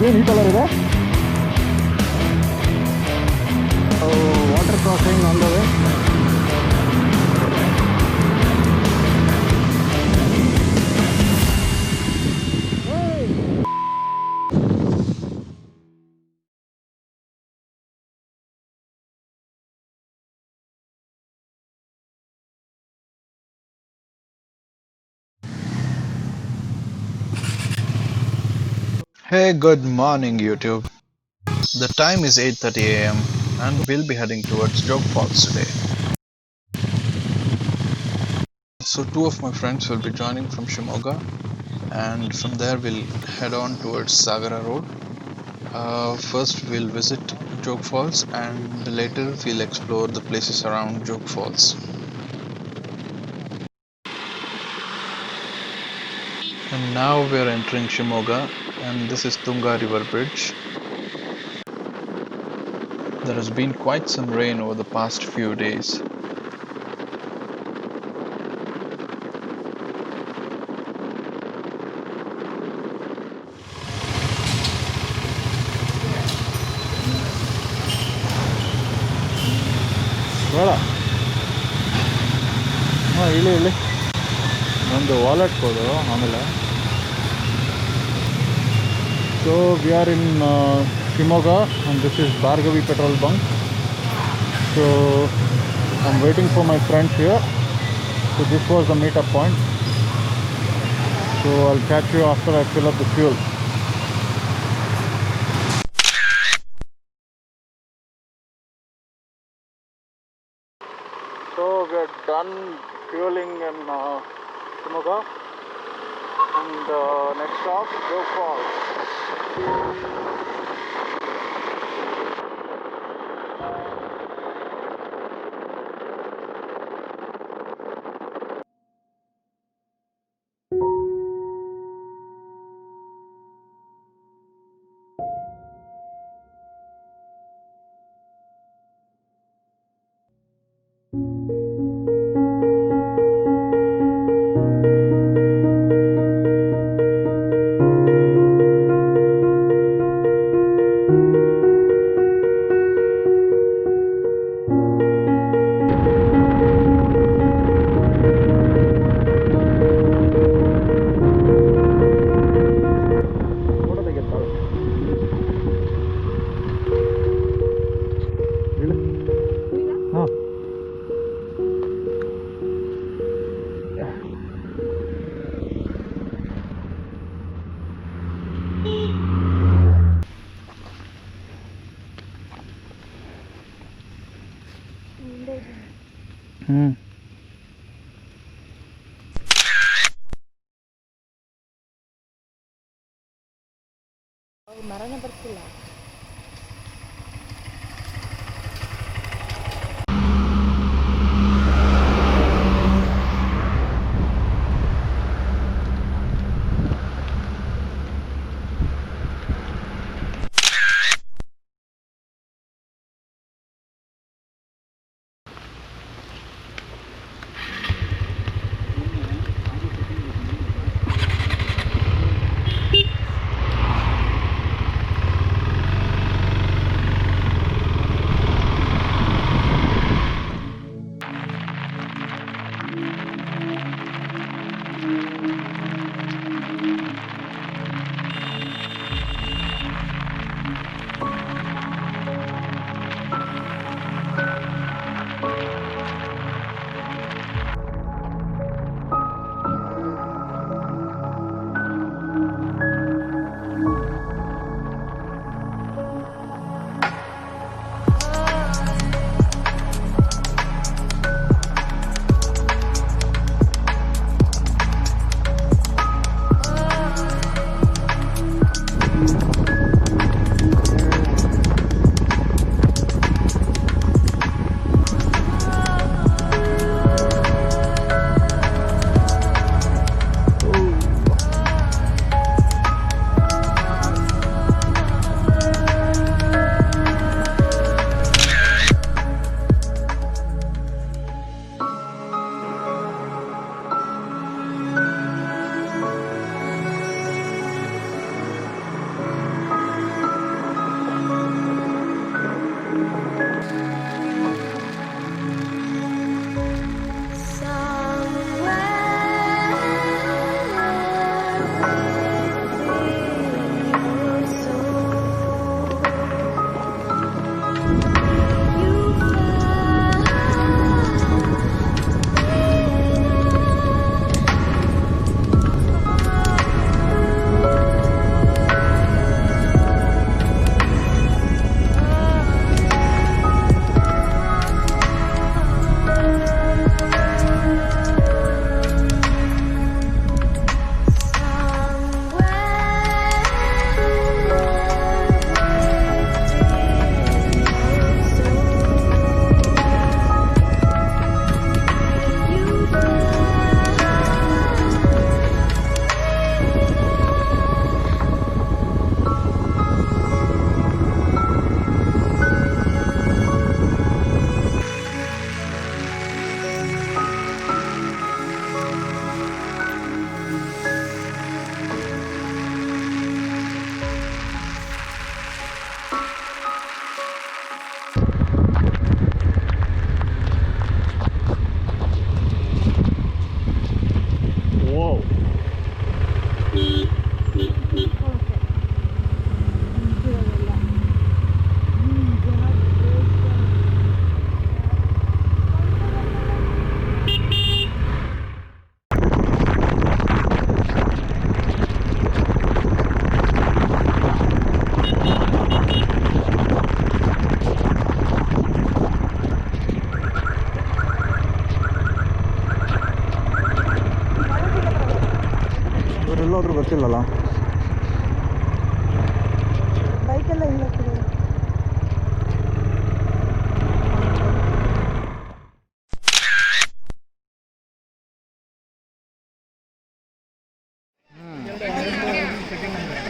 ಏನು ಈ ಕಲರ್ ಇದೆ? Water crossing on the way. Hey, good morning YouTube. The time is 8:30 a.m. and we'll be heading towards Jog Falls today. So two of my friends will be joining from Shivamogga, and from there we'll head on towards Sagara road. First we'll visit Jog Falls and later we'll explore the places around Jog Falls. And now we're entering Shivamogga, and this is Tunga River Bridge. There has been quite some rain over the past few days. ಬೇಡ ಹಾಂ ಇಲ್ಲಿ ನಂದು wallet ಕೊಡು ಆಮೇಲೆ. So we are in Shivamogga and this is Bhargavi petrol bunk. So I'm waiting for my friends here. So this was the meetup point. So I'll catch you after I fill up the fuel. So we're done fueling in Shivamogga, and next stop Jog Falls. ಮರನೇ ಬರ್ತಿಲ್ಲ. ಗೊತ್ತಿಲ್ಲಲ್ಲ. ಬೈಕೆಲ್ಲ ಇಲ್ಲ.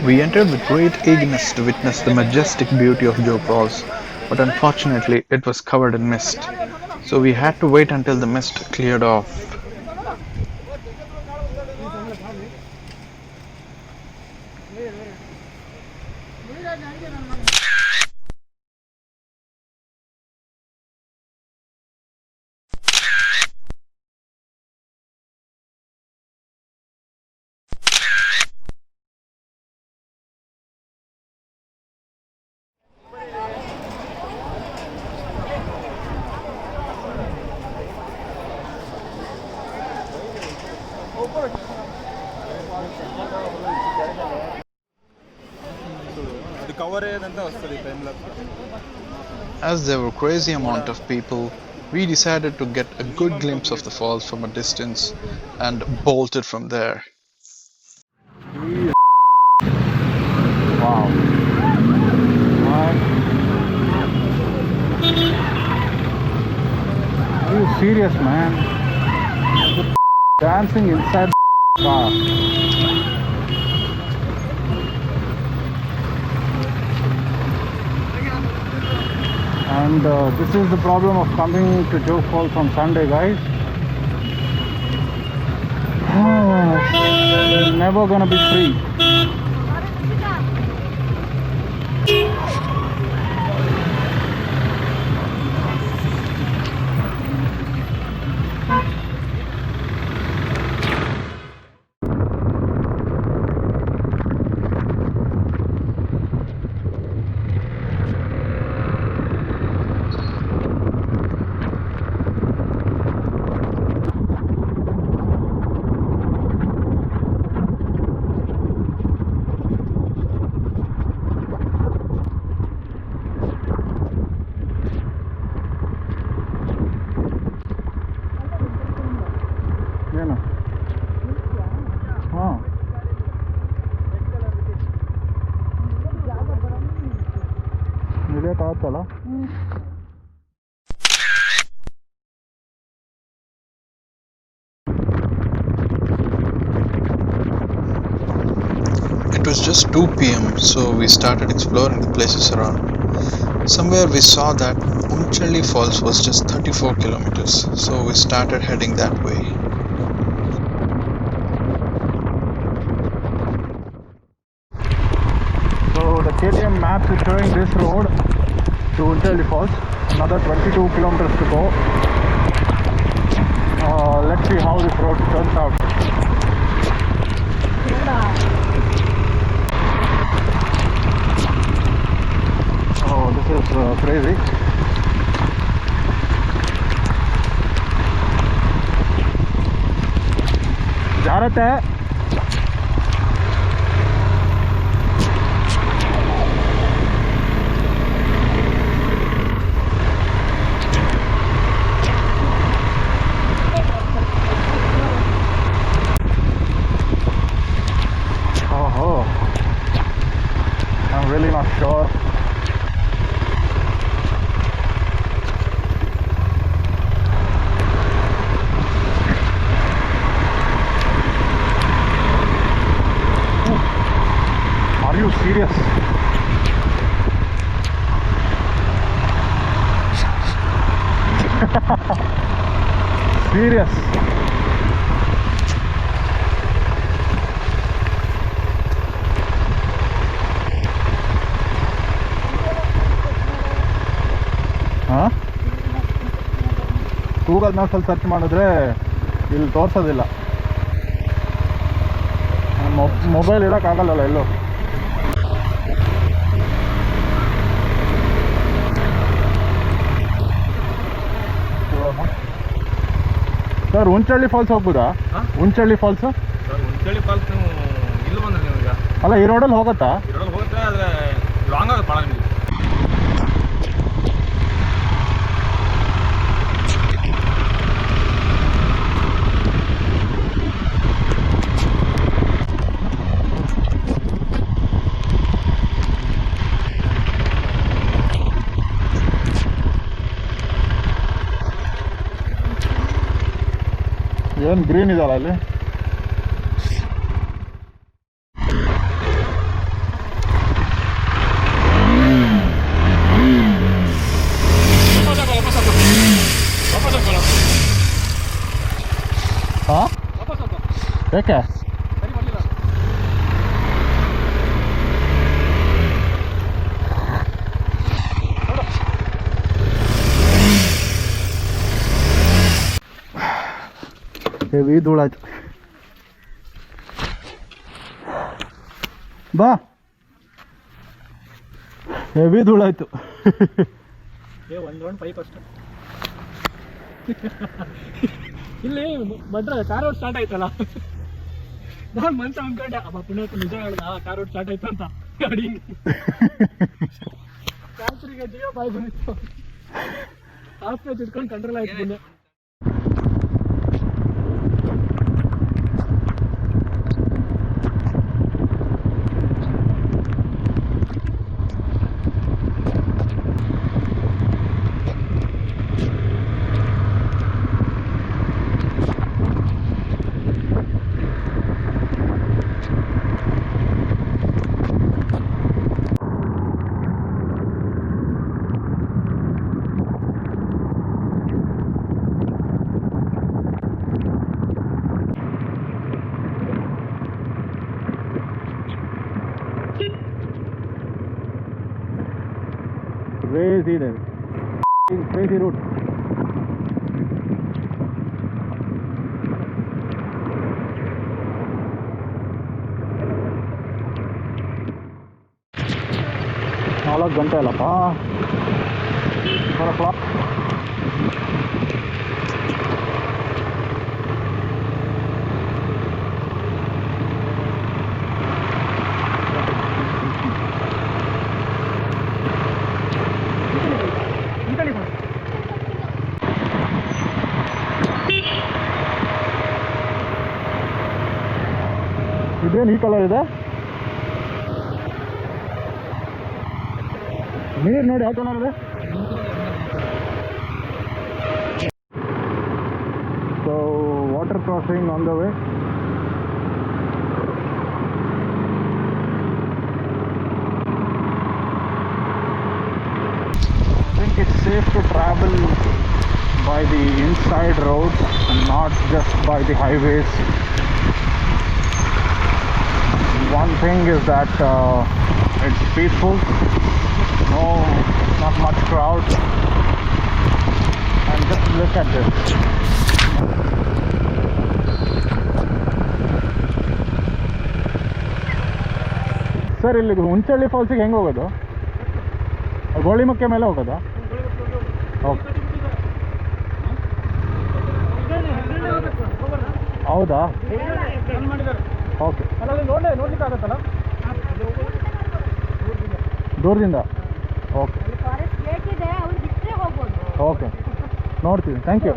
We entered with great eagerness to witness the majestic beauty of Jog Falls, but unfortunately it was covered in mist, so we had to wait until the mist cleared off. As there were crazy amount of people, we decided to get a good glimpse of the falls from a distance and bolted from there. Wow. Are you serious, man? Dancing inside the car. And this is the problem of coming to Jog Falls on Sunday, guys. Never gonna be free. ಏನು ಹಾಂ ಇಳಿಯೋಕ್ಕಾಗತ್ತಲ್ಲ. It was just 2 p.m, so we started exploring the places around. Somewhere we saw that Unchalli Falls was just 34 kilometers, so we started heading that way. So the KTM maps is showing this road to Unchalli Falls. Another 22 kilometers to go. Let's see how this road turns out. Oh, this is crazy. ಜಾರತ್ತೆ. Oh, I'm really not sure. Are you serious? Serious? ಹಾಂ Google ಮ್ಯಾಪ್ಸಲ್ಲಿ search ಮಾಡಿದ್ರೆ ಇಲ್ಲಿ ತೋರಿಸೋದಿಲ್ಲ. Mobile ಇಡೋಕ್ಕಾಗಲ್ಲಲ್ಲ ಎಲ್ಲೂ. Sir Unchalli falls ಹೋಗ್ಬೋದಾ? Unchalli falls Unchalli falls ನೀವು ಇಲ್ಲಿ ಬಂದ್ರೆ ನೀವು ಈಗ ಅಲ್ಲ ಈ ರೋಡಲ್ಲಿ ಹೋಗುತ್ತಾ? ಈ ರೋಡ್ ಹೋಗುತ್ತೆ, ಆದರೆ ಲಾಂಗ್ ಆಗುತ್ತೆ ಭಾಳ ನಿಮಗೆ. ಏನು ಗ್ರೀನ್ ಇದಲ್ಲ ಅಲ್ಲಿ. ಹಾಂ ಯಾಕೆ ಹೆವಿ ಧೂಳಾಯ್ತು. ಬಾ ಹೆವಿ ಧೂಳಾಯ್ತು. ಒಂದು ಪೈಪ್ ಅಷ್ಟೇ. ಇಲ್ಲಿ ಭದ್ರ ಕಾರ್ ರೋಡ್ ಸ್ಟಾರ್ಟ್ ಆಯ್ತಲ್ಲ, ನಾನು ಮನ್ಸ ಅನ್ಕೊಂಡೆ ಅಪ್ಪ ಪುಣ್ಯಕ್ಕೆ ನಿಜ ಹೇಳ್ದ ಕಾರ್ ರೋಡ್ ಸ್ಟಾರ್ಟ್ ಆಯ್ತು ಅಂತ. ಗಾಡಿ ಕ್ಯಾನ್ಸರಿಗೆ ಜೀವ ಬಾಯ್ ಬಂದಿತ್ತು, ಹಾಸ್ಪೇಜ್ ಇಟ್ಕೊಂಡು ಕಂಟ್ರೋಲ್ ಆಯ್ತು ಬಂದೆ. Crazy there. Crazy route. ನಾಲ್ಕು ಗಂಟೆ ಅಲ್ಲಪ್ಪ, 4 o'clock. ಇದೇನು ಈ ಕಲರ್ ಇದೆ? ನೀರು ನೋಡಿ ಯಾವ ಕಲರ್ ಇದೆ. So water crossing on the way. I think it's safe to travel by the inside roads and not just by the highways. One thing is that it's peaceful, not much crowd, and just look at this. Sir ಇಲ್ಲಿ ಉಂಚಳ್ಳಿ ಫಾಲ್ಸಿಗೆ ಹೆಂಗೆ ಹೋಗೋದು? ಗೋಳಿಮಕ್ಕೆ ಮೇಲೆ ಹೋಗೋದಾ? Okay, ಹೌದಾ? Okay, ನೋಡ್ಲಿಕ್ಕಾಗತ್ತಲ್ಲ ದೂರದಿಂದ? Okay okay, ನೋಡ್ತೀವಿ. Thank you.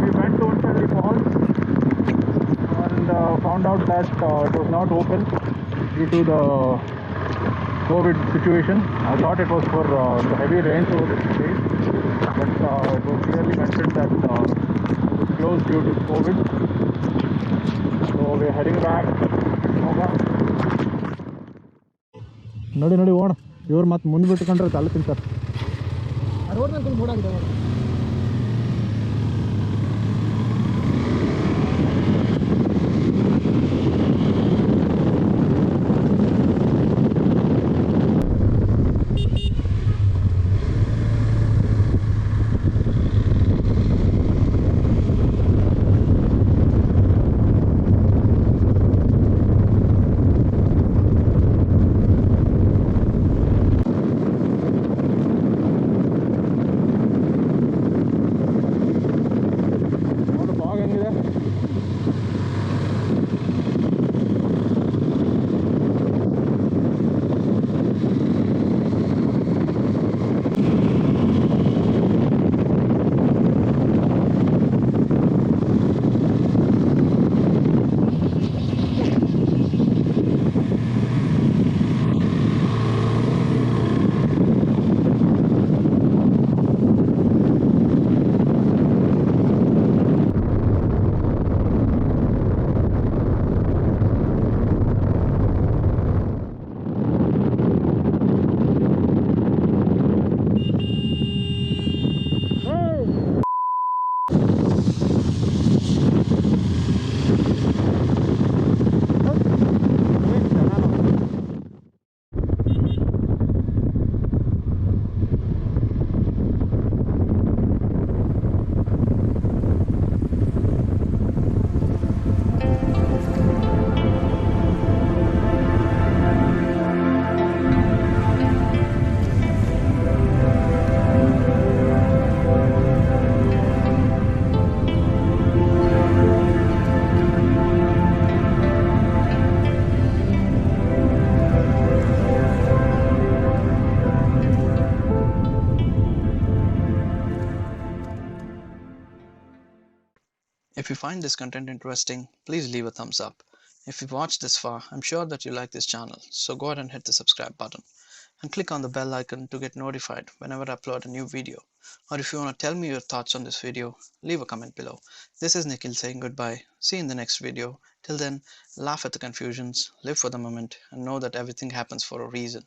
We went to Unchalli Falls and found out that it was not open due to the COVID situation. I thought it was for the heavy rains over the days, but it was clearly mentioned that it was closed due to COVID. So we are heading back to Shivamogga. ನೋಡಿ ನೋಡಿ ಓಣ, ಇವ್ರು ಮತ್ತೆ ಮುಂದೆ ಬಿಟ್ಕೊಂಡ್ರೆ ತಲೆ ತಿಂತಾರೆ. ರೋಡ್ನಲ್ಲಿ ಮೂಡಾಗಿದೆ. If you find this content interesting, please leave a thumbs up. If you've watched this far, I'm sure that you like this channel, so go ahead and hit the subscribe button and click on the bell icon to get notified whenever I upload a new video. Or if you want to tell me your thoughts on this video, leave a comment below. This is Nikhil saying goodbye. See you in the next video. Till then, laugh at the confusions, live for the moment, and know that everything happens for a reason.